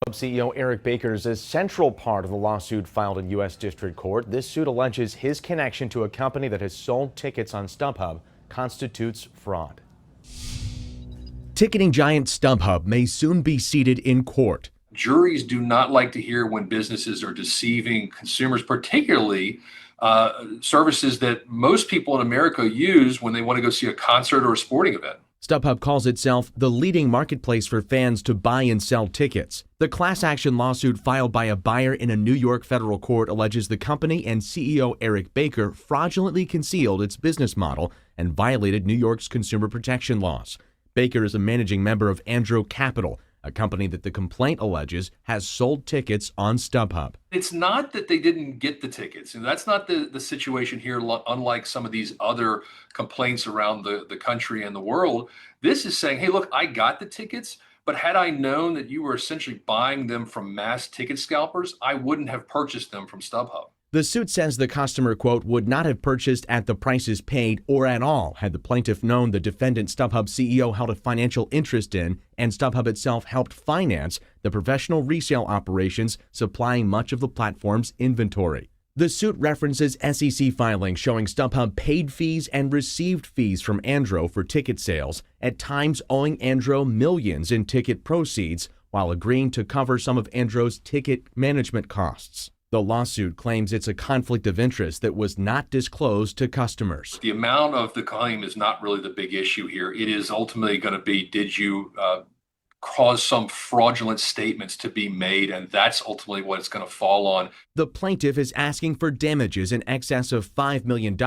CEO Eric Baker is a central part of the lawsuit filed in U.S. District Court. This suit alleges his connection to a company that has sold tickets on StubHub constitutes fraud. Ticketing giant StubHub may soon be seated in court. Juries do not like to hear when businesses are deceiving consumers, particularly services that most people in America use when they want to go see a concert or a sporting event. StubHub calls itself the leading marketplace for fans to buy and sell tickets. The class action lawsuit filed by a buyer in a New York federal court alleges the company and CEO Eric Baker fraudulently concealed its business model and violated New York's consumer protection laws. Baker is a managing member of Andro Capital, a company that the complaint alleges has sold tickets on StubHub. It's not that they didn't get the tickets, and that's not the situation here, unlike some of these other complaints around the country and the world. This is saying, hey, look, I got the tickets, but had I known that you were essentially buying them from mass ticket scalpers, I wouldn't have purchased them from StubHub. The suit says the customer, quote, would not have purchased at the prices paid or at all had the plaintiff known the defendant StubHub CEO held a financial interest in and StubHub itself helped finance the professional resale operations supplying much of the platform's inventory. The suit references SEC filings showing StubHub paid fees and received fees from Andro for ticket sales, at times owing Andro millions in ticket proceeds while agreeing to cover some of Andro's ticket management costs. The lawsuit claims it's a conflict of interest that was not disclosed to customers. The amount of the claim is not really the big issue here. It is ultimately going to be, did you cause some fraudulent statements to be made? And that's ultimately what it's going to fall on. The plaintiff is asking for damages in excess of $5 million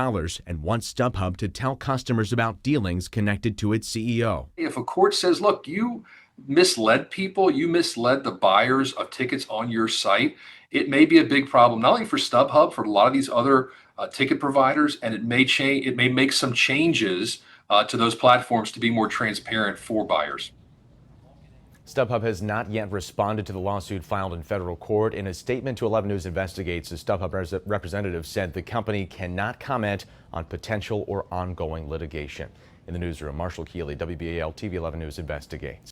and wants StubHub to tell customers about dealings connected to its CEO. If a court says, look, you misled people, you misled the buyers of tickets on your site, it may be a big problem, not only for StubHub, for a lot of these other ticket providers, and it may make some changes to those platforms to be more transparent for buyers. StubHub has not yet responded to the lawsuit filed in federal court. In a statement to 11 News Investigates, the StubHub representative said the company cannot comment on potential or ongoing litigation. In the newsroom, Marshall Keeley, WBAL-TV 11 News Investigates.